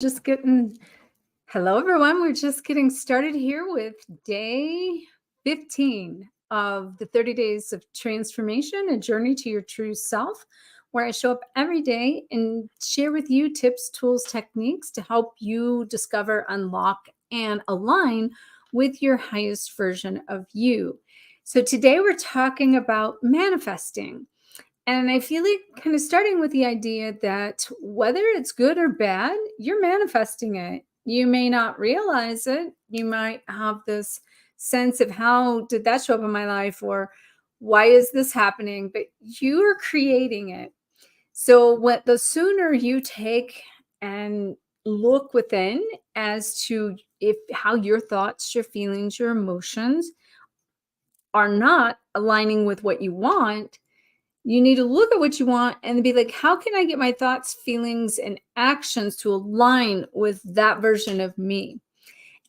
Just getting Hello everyone. We're just getting started here with day 15 of the 30 days of transformation, a journey to your true self, where I show up every day and share with you tips, tools, techniques to help you discover, unlock, and align with your highest version of you. So today we're talking about manifesting. And I feel like kind of starting with the idea that whether it's good or bad, you're manifesting it. You may not realize it. You might have this sense of how did that show up in my life, or why is this happening? But you're creating it. So what the sooner you take and look within as to if how your thoughts, your feelings, your emotions are not aligning with what you want, you need to look at what you want and be like, how can I get my thoughts, feelings, and actions to align with that version of me?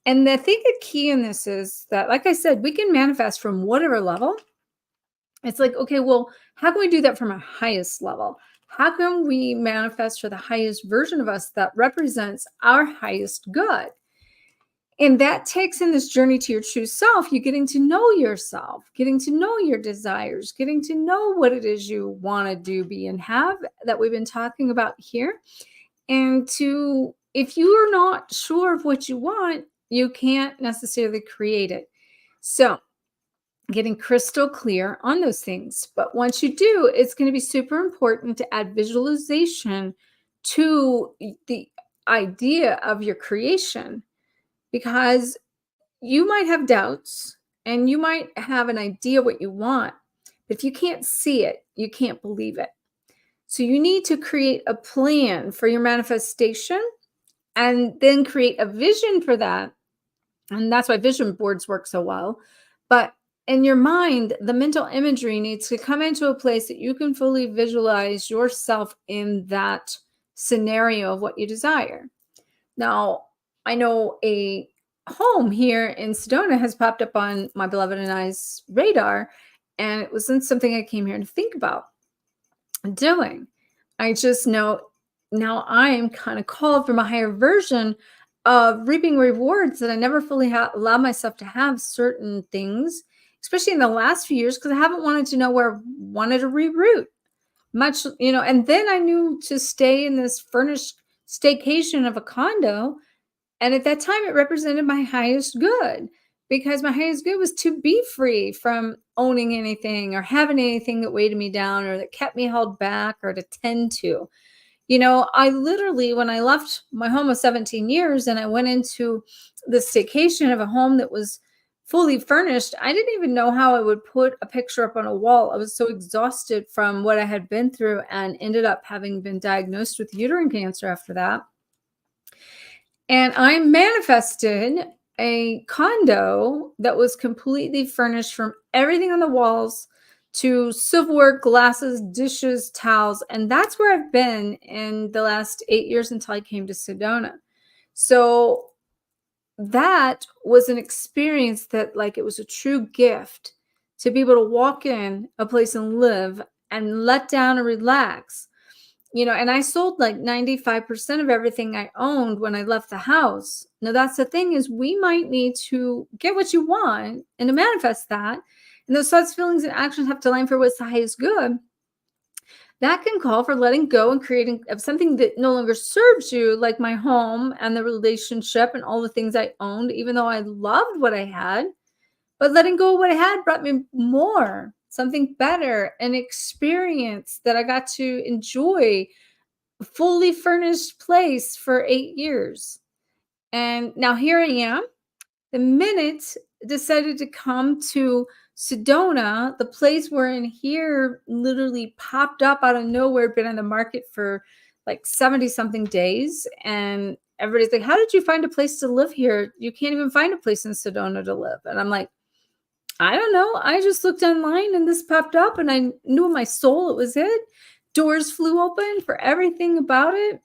And I think the key in this is that, like I said, we can manifest from whatever level. It's like, okay, well, how can we do that from our highest level? How can we manifest for the highest version of us that represents our highest good? And that takes in this journey to your true self, you getting to know yourself, getting to know your desires, getting to know what it is you want to do, be, and have that we've been talking about here. And to, if you are not sure of what you want, you can't necessarily create it. So, getting crystal clear on those things. But once you do, it's going to be super important to add visualization to the idea of your creation, because you might have doubts and you might have an idea what you want, but if you can't see it, you can't believe it. So you need to create a plan for your manifestation and then create a vision for that. And that's why vision boards work so well. But in your mind, the mental imagery needs to come into a place that you can fully visualize yourself in that scenario of what you desire. Now, I know a home here in Sedona has popped up on my beloved and I's radar, and it wasn't something I came here to think about doing. I just know now I am kind of called from a higher version of reaping rewards that I never fully allowed myself to have certain things, especially in the last few years, because I haven't wanted to know where I wanted to reroute much, and then I knew to stay in this furnished staycation of a condo. And at that time, it represented my highest good, because my highest good was to be free from owning anything or having anything that weighed me down or that kept me held back or to tend to. I literally, when I left my home of 17 years and I went into the staycation of a home that was fully furnished, I didn't even know how I would put a picture up on a wall. I was so exhausted from what I had been through and ended up having been diagnosed with uterine cancer after that. And I manifested a condo that was completely furnished from everything on the walls to silverware, glasses, dishes, towels. And that's where I've been in the last 8 years until I came to Sedona. So that was an experience that, like, it was a true gift to be able to walk in a place and live and let down and relax. And I sold like 95% of everything I owned when I left the house. Now, that's the thing, is we might need to get what you want and to manifest that. And those thoughts, feelings, and actions have to align for what's the highest good. That can call for letting go and creating of something that no longer serves you, like my home and the relationship and all the things I owned, even though I loved what I had. But letting go of what I had brought me more, something better, an experience that I got to enjoy, a fully furnished place for 8 years. And now here I am. The minute decided to come to Sedona, the place we're in here literally popped up out of nowhere, been on the market for like 70 something days. And everybody's like, how did you find a place to live here? You can't even find a place in Sedona to live. And I'm like, I don't know. I just looked online and this popped up and I knew in my soul it was it. Doors flew open for everything about it.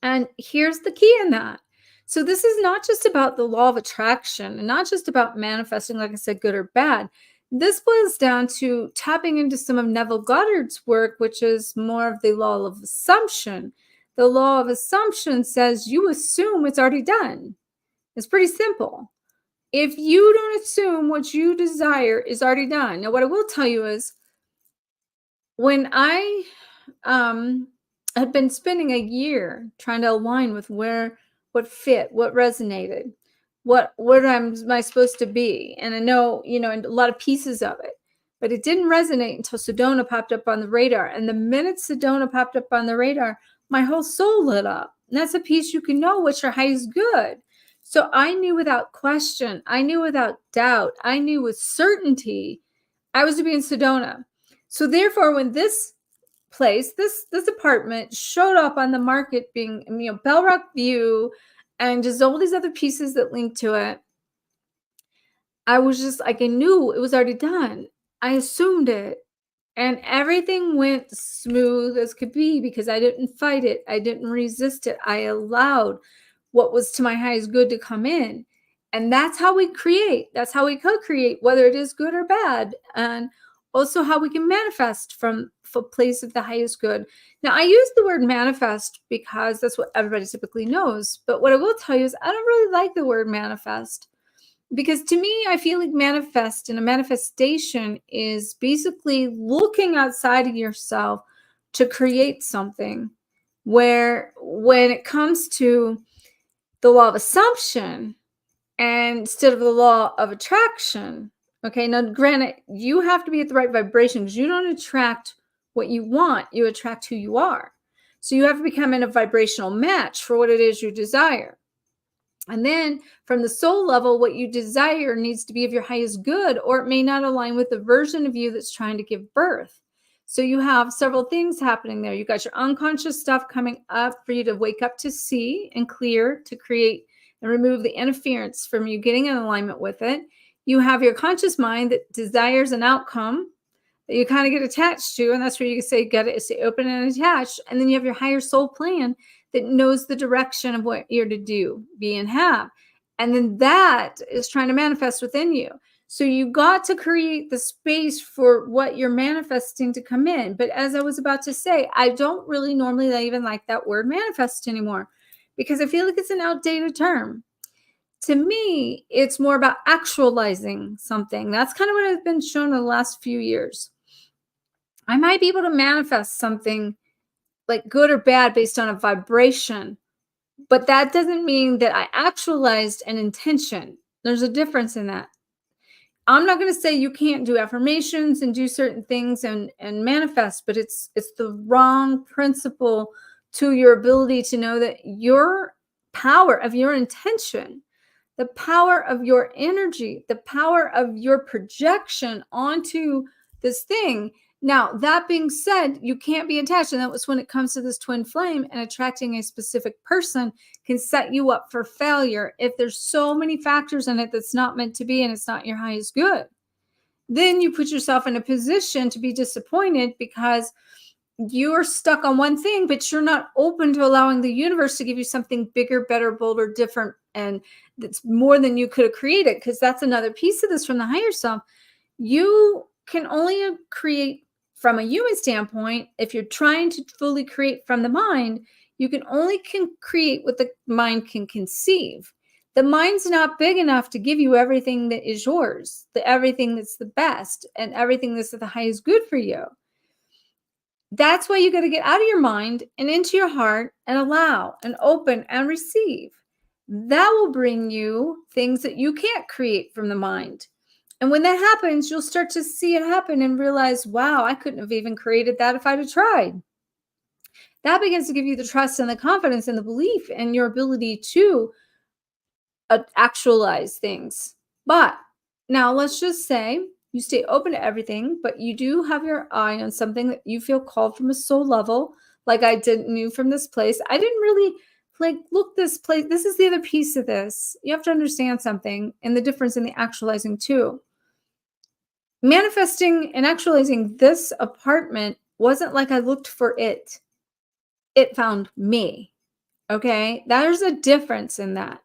And here's the key in that. So this is not just about the law of attraction and not just about manifesting, like I said, good or bad. This boils down to tapping into some of Neville Goddard's work, which is more of the law of assumption. The law of assumption says you assume it's already done. It's pretty simple. If you don't assume what you desire is already done. Now, what I will tell you is when I had been spending a year trying to align with what fit, what resonated, what am I supposed to be, and I know and a lot of pieces of it, but it didn't resonate until Sedona popped up on the radar. And the minute Sedona popped up on the radar, my whole soul lit up. And that's a piece you can know what's your highest good. So I knew without question, I knew without doubt, I knew with certainty I was to be in Sedona. So therefore, when this place, this apartment showed up on the market being, Bell Rock View and just all these other pieces that linked to it, I was just like, I knew it was already done. I assumed it. And everything went smooth as could be because I didn't fight it. I didn't resist it. I allowed what was to my highest good to come in. And that's how we create. That's how we co-create, whether it is good or bad. And also how we can manifest from a place of the highest good. Now, I use the word manifest because that's what everybody typically knows. But what I will tell you is I don't really like the word manifest. Because to me, I feel like manifest and a manifestation is basically looking outside of yourself to create something, where when it comes to the law of assumption and instead of the law of attraction, okay, now granted, you have to be at the right vibration because you don't attract what you want, you attract who you are. So you have to become in a vibrational match for what it is you desire. And then from the soul level, what you desire needs to be of your highest good, or it may not align with the version of you that's trying to give birth. So you have several things happening there. You got your unconscious stuff coming up for you to wake up to see and clear, to create and remove the interference from you getting in alignment with it. You have your conscious mind that desires an outcome that you kind of get attached to. And that's where you can say, get it, say open and attached. And then you have your higher soul plan that knows the direction of what you're to do, be, and have. And then that is trying to manifest within you. So you got to create the space for what you're manifesting to come in. But as I was about to say, I don't really normally even like that word manifest anymore because I feel like it's an outdated term. To me, it's more about actualizing something. That's kind of what I've been shown in the last few years. I might be able to manifest something like good or bad based on a vibration, but that doesn't mean that I actualized an intention. There's a difference in that. I'm not going to say you can't do affirmations and do certain things and manifest, but it's the wrong principle to your ability to know that your power of your intention, the power of your energy, the power of your projection onto this thing. Now, that being said, you can't be attached. And that was when it comes to this twin flame, and attracting a specific person can set you up for failure if there's so many factors in it that's not meant to be and it's not your highest good. Then you put yourself in a position to be disappointed because you're stuck on one thing, but you're not open to allowing the universe to give you something bigger, better, bolder, different, and that's more than you could have created. Because that's another piece of this from the higher self. You can only create from a human standpoint. If you're trying to fully create from the mind, you can create what the mind can conceive. The mind's not big enough to give you everything that is yours, everything that's the best, and everything that's the highest good for you. That's why you got to get out of your mind and into your heart and allow and open and receive. That will bring you things that you can't create from the mind. And when that happens, you'll start to see it happen and realize, wow, I couldn't have even created that if I'd have tried. That begins to give you the trust and the confidence and the belief in your ability to actualize things. But now let's just say you stay open to everything, but you do have your eye on something that you feel called from a soul level, like I knew from this place. I didn't really look this place. This is the other piece of this. You have to understand something and the difference in the actualizing too. Manifesting and actualizing this apartment wasn't like I looked for it. It found me. Okay. There's a difference in that.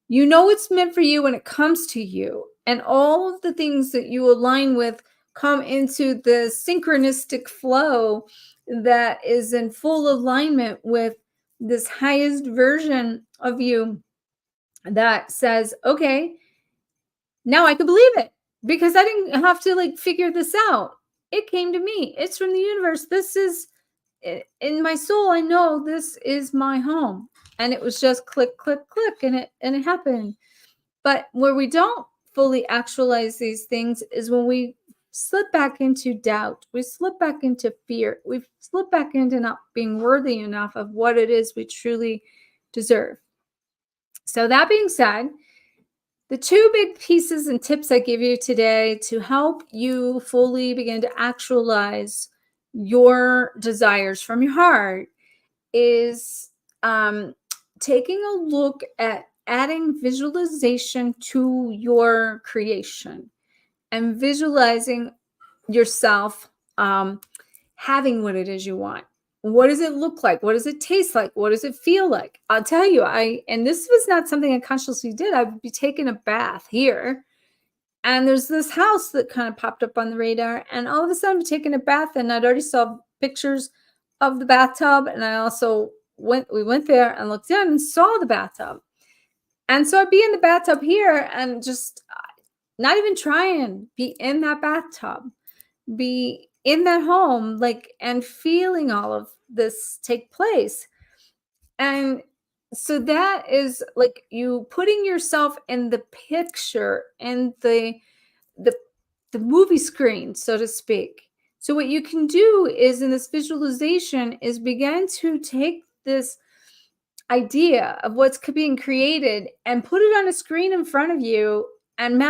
You know what's meant for you when it comes to you, and all of the things that you align with come into the synchronistic flow that is in full alignment with this highest version of you that says, okay, now I can believe it because I didn't have to like figure this out. It came to me. It's from the universe. This is in my soul. I know this is my home. And it was just click, click, click, and it happened. But where we don't fully actualize these things is when we slip back into doubt. We slip back into fear. We slip back into not being worthy enough of what it is we truly deserve. So that being said, the two big pieces and tips I give you today to help you fully begin to actualize your desires from your heart is taking a look at adding visualization to your creation and visualizing yourself having what it is you want. What does it look like? What does it taste like? What does it feel like? I'll tell you, and this was not something I consciously did. I would be taking a bath here, and there's this house that kind of popped up on the radar, and all of a sudden I'm taking a bath, and I'd already saw pictures of the bathtub, and I also we went there and looked in and saw the bathtub. And so I'd be in the bathtub here and just not even trying, be in that bathtub, be in that home, like, and feeling all of this take place. And so that is like you putting yourself in the picture and the movie screen, so to speak. So what you can do is in this visualization is begin to take this idea of what's being created and put it on a screen in front of you and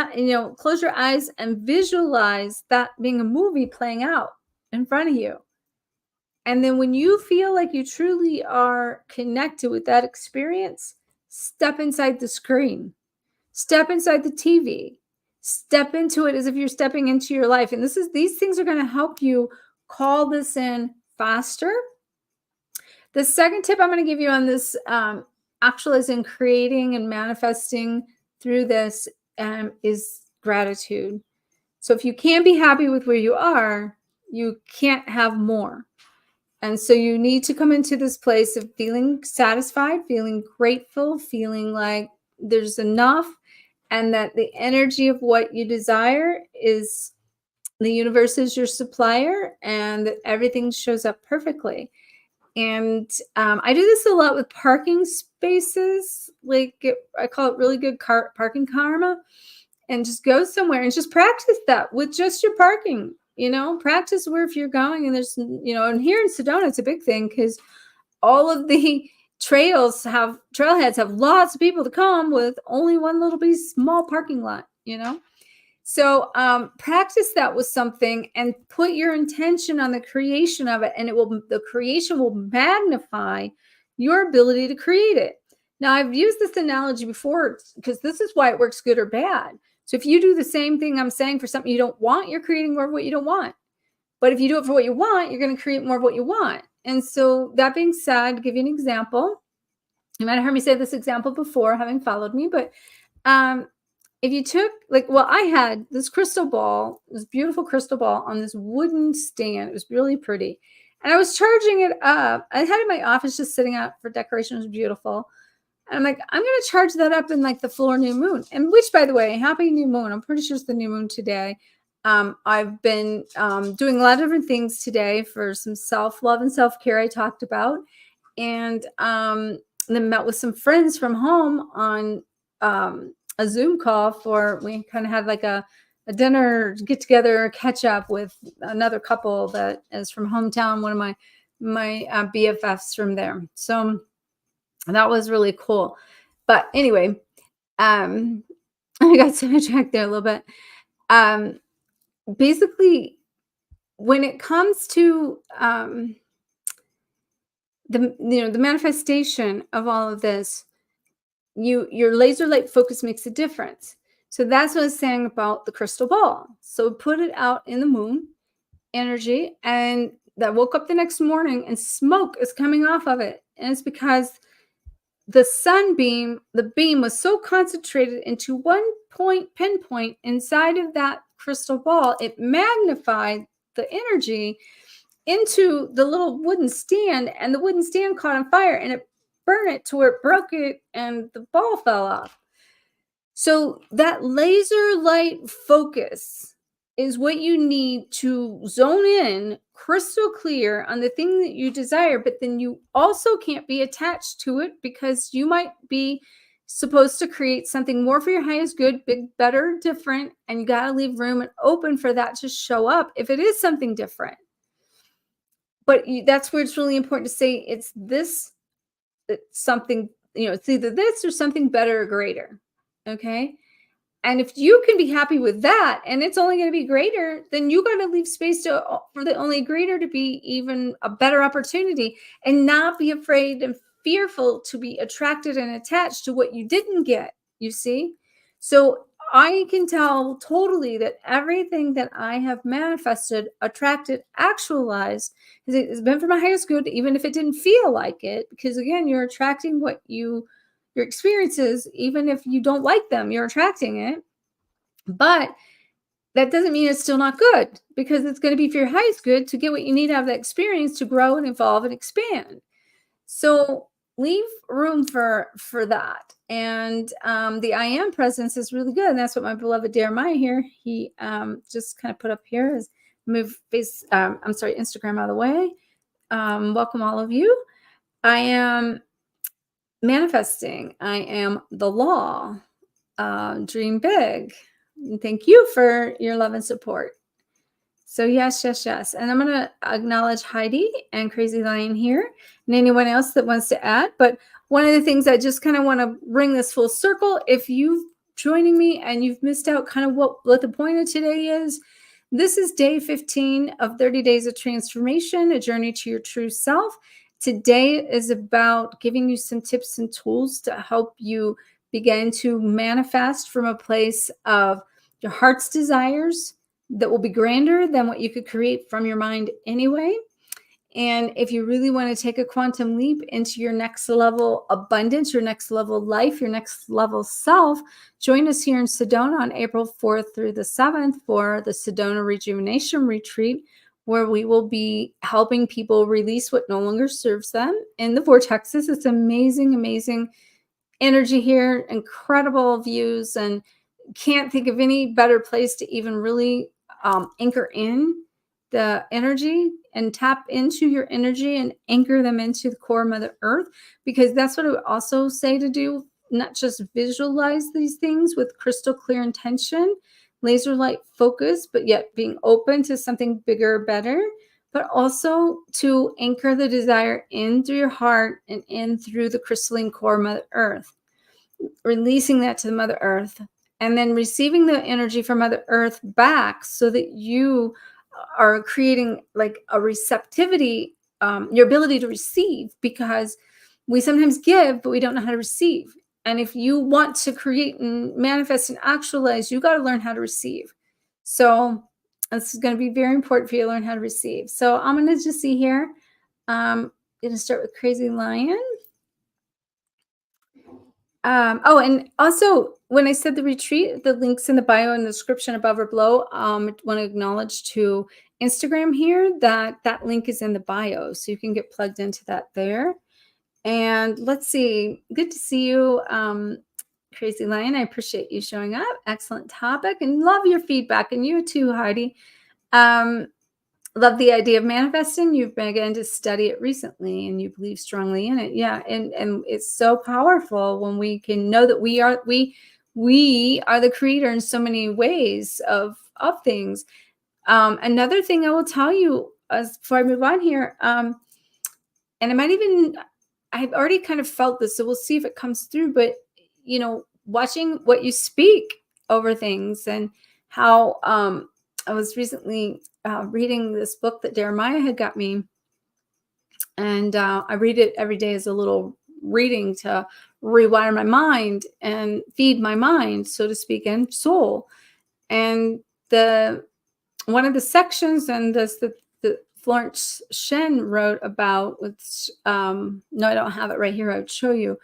close your eyes and visualize that being a movie playing out in front of you. And then when you feel like you truly are connected with that experience, step inside the screen, step inside the TV, step into it as if you're stepping into your life. And these things are going to help you call this in faster. The second tip I'm going to give you on this actualizing, creating, and manifesting through this is gratitude. So if you can't be happy with where you are, you can't have more. And so you need to come into this place of feeling satisfied, feeling grateful, feeling like there's enough, and that the energy of what you desire is the universe is your supplier, and that everything shows up perfectly. And I do this a lot with parking spaces. I call it really good parking karma. And just go somewhere and just practice that with just your parking. Practice where if you're going and there's, and here in Sedona, it's a big thing because all of the trailheads have lots of people to come with only one little small parking lot, So practice that with something and put your intention on the creation of it, and the creation will magnify your ability to create it. Now, I've used this analogy before because this is why it works good or bad. So if you do the same thing I'm saying for something you don't want, you're creating more of what you don't want. But if you do it for what you want, you're going to create more of what you want. And so that being said, to give you an example, you might have heard me say this example before, having followed me, but if you took I had this crystal ball, this beautiful crystal ball on this wooden stand. It was really pretty. And I was charging it up. I had it in my office just sitting out for decoration. It was beautiful. And I'm like, I'm going to charge that up in the full new moon. And which, by the way, happy new moon. I'm pretty sure it's the new moon today. I've been doing a lot of different things today for some self-love and self-care I talked about. And then met with some friends from home on a Zoom call we kind of had a dinner get together, catch up with another couple that is from hometown, one of my BFFs from there. So that was really cool. But anyway, I got sidetracked there a little bit. Basically, when it comes to the manifestation of all of this, your laser light focus makes a difference. So that's what I was saying about the crystal ball. So put it out in the moon energy, and that woke up the next morning and smoke is coming off of it. And it's because the beam was so concentrated into one pinpoint inside of that crystal ball, it magnified the energy into the little wooden stand, and the wooden stand caught on fire and it burned it to where it broke it and the ball fell off. So that laser light focus is what you need to zone in crystal clear on the thing that you desire, but then you also can't be attached to it because you might be supposed to create something more for your highest good, big, better, different, and you got to leave room and open for that to show up if it is something different. But that's where it's really important to say it's this, it's something, it's either this or something better or greater. Okay. And if you can be happy with that and it's only going to be greater, then you got to leave space for the only greater to be even a better opportunity, and not be afraid and fearful to be attracted and attached to what you didn't get, you see? So I can tell totally that everything that I have manifested, attracted, actualized has been for my highest good, even if it didn't feel like it, because again, you're attracting what your experiences, even if you don't like them, you're attracting it. But that doesn't mean it's still not good, because it's going to be for your highest good to get what you need out of that experience to grow and evolve and expand. So leave room for that. And the I am presence is really good. And that's what my beloved Jeremiah here, he just kind of put up here is Instagram out of the way. Welcome all of you. I am manifesting. I am the law. Dream big. And thank you for your love and support. So yes. And I'm going to acknowledge Heidi and Crazy Lion here and anyone else that wants to add. But one of the things I just kind of want to bring this full circle, if you've joining me and you've missed out kind of what the point of today is, this is day 15 of 30 days of transformation, a journey to your true self. Today is about giving you some tips and tools to help you begin to manifest from a place of your heart's desires that will be grander than what you could create from your mind anyway. And if you really want to take a quantum leap into your next level abundance, your next level life, your next level self, join us here in Sedona on April 4th through the 7th for the Sedona Rejuvenation Retreat, where we will be helping people release what no longer serves them in the vortexes. It's amazing energy here, incredible views, and can't think of any better place to even really anchor in the energy and tap into your energy and anchor them into the core of Mother Earth, because that's what I would also say to do, not just visualize these things with crystal clear intention, laser light focus, but yet being open to something bigger, better, but also to anchor the desire in through your heart and in through the crystalline core of Mother Earth, releasing that to the Mother Earth, and then receiving the energy from Mother Earth back so that you are creating like a receptivity, your ability to receive, because we sometimes give, but we don't know how to receive. And if you want to create and manifest and actualize, you got to learn how to receive. So it's going to be very important for you to learn how to receive. So I'm going to just see here. I'm going to start with Crazy Lion. And also, when I said the retreat, the link's in the bio and the description above or below. I want to acknowledge to Instagram here that link is in the bio, so you can get plugged into that there. And let's see. Good to see you, Crazy Lion. I appreciate you showing up. Excellent topic, and love your feedback. And you too, Heidi. Love the idea of manifesting. You've begun to study it recently and you believe strongly in it. Yeah. And it's so powerful when we can know that we are the creator in so many ways of things. Another thing I will tell you before I move on here, and I've already kind of felt this, so we'll see if it comes through, but watching what you speak over things, and how, I was recently reading this book that Jeremiah had got me, and I read it every day as a little reading to rewire my mind and feed my mind, so to speak, and soul. And one of the sections, and the Florence Shen wrote about, which no, I don't have it right here, I would show you,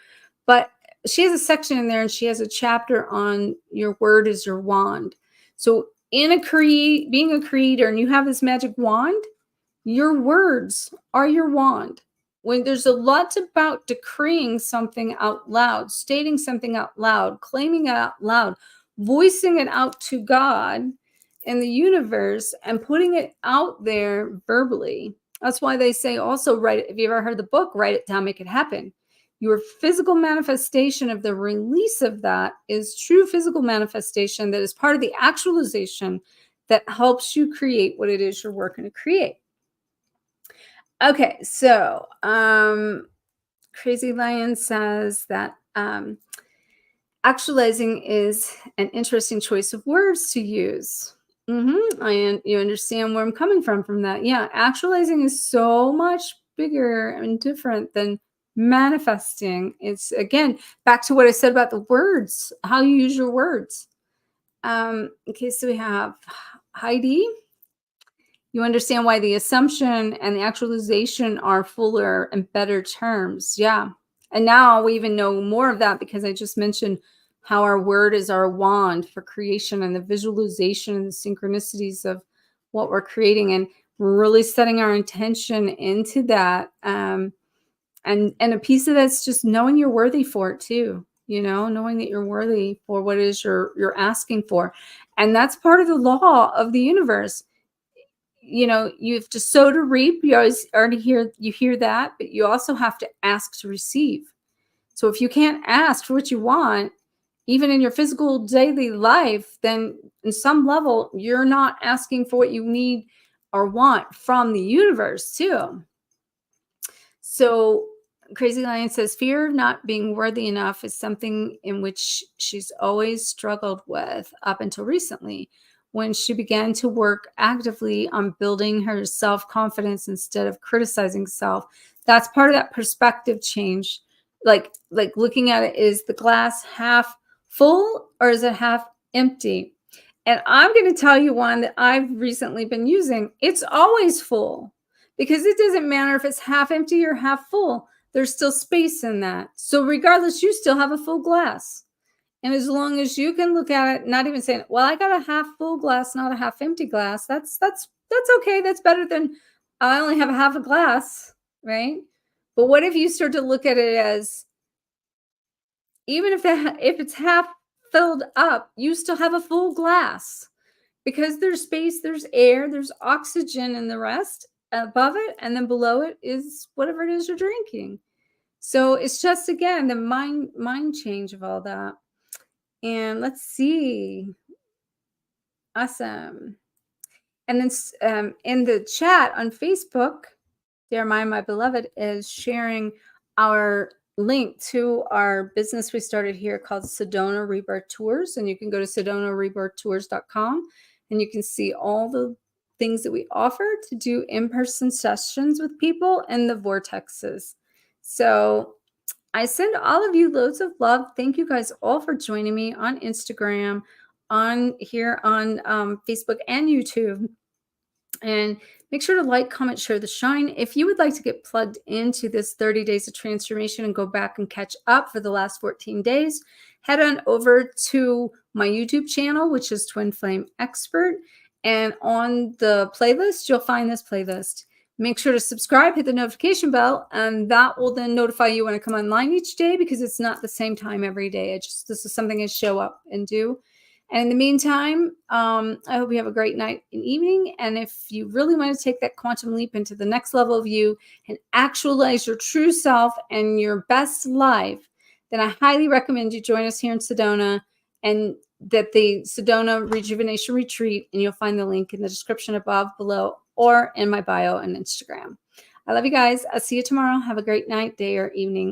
but she has a section in there, and she has a chapter on your word is your wand. So in a being a creator, and you have this magic wand, your words are your wand. When there's a lot about decreeing something out loud, stating something out loud, claiming it out loud, voicing it out to God and the universe, and putting it out there verbally. That's why they say also, write it. If you ever heard the book, Write It Down, Make It Happen. Your physical manifestation of the release of that is true physical manifestation that is part of the actualization that helps you create what it is you're working to create. Okay, so Crazy Lion says that actualizing is an interesting choice of words to use. You understand where I'm coming from that. Yeah, actualizing is so much bigger and different than manifesting. It's, again, back to what I said about the words, how you use your words. Okay, so we have Heidi. You understand why the assumption and the actualization are fuller and better terms. Yeah. And now we even know more of that because I just mentioned how our word is our wand for creation and the visualization and the synchronicities of what we're creating, and really setting our intention into that. And a piece of that's just knowing you're worthy for it too. Knowing that you're worthy for what it is you're asking for. And that's part of the law of the universe. You have to sow to reap. You hear that, but you also have to ask to receive. So if you can't ask for what you want, even in your physical daily life, then in some level, you're not asking for what you need or want from the universe too. So Crazy Lion says, fear of not being worthy enough is something in which she's always struggled with up until recently, when she began to work actively on building her self-confidence instead of criticizing self. That's part of that perspective change. Like looking at it, is the glass half full or is it half empty? And I'm going to tell you one that I've recently been using. It's always full, because it doesn't matter if it's half empty or half full. There's still space in that. So regardless, you still have a full glass. And as long as you can look at it, not even saying, well, I got a half full glass, not a half empty glass. That's okay. That's better than I only have a half a glass, right? But what if you start to look at it as, even if it's half filled up, you still have a full glass, because there's space, there's air, there's oxygen, and the rest above it, and then below it is whatever it is you're drinking. So it's just, again, the mind change of all that. And let's see. Awesome. And then in the chat on Facebook, Jeremiah, my beloved, is sharing our link to our business we started here called Sedona Rebirth Tours. And you can go to sedonarebirthtours.com and you can see all the things that we offer to do in-person sessions with people in the vortexes. So I send all of you loads of love. Thank you guys all for joining me on Instagram, on Facebook and YouTube. And make sure to like, comment, share the shine. If you would like to get plugged into this 30 days of transformation and go back and catch up for the last 14 days, head on over to my YouTube channel, which is Twin Flame Expert. And on the playlist, you'll find this playlist. Make sure to subscribe, hit the notification bell, and that will then notify you when I come online each day, because it's not the same time every day. This is something I show up and do. And in the meantime, I hope you have a great night and evening. And if you really want to take that quantum leap into the next level of you and actualize your true self and your best life, then I highly recommend you join us here in Sedona, and that the Sedona Rejuvenation Retreat, and you'll find the link in the description above, below, or in my bio on Instagram. I love you guys. I'll see you tomorrow. Have a great night, day, or evening.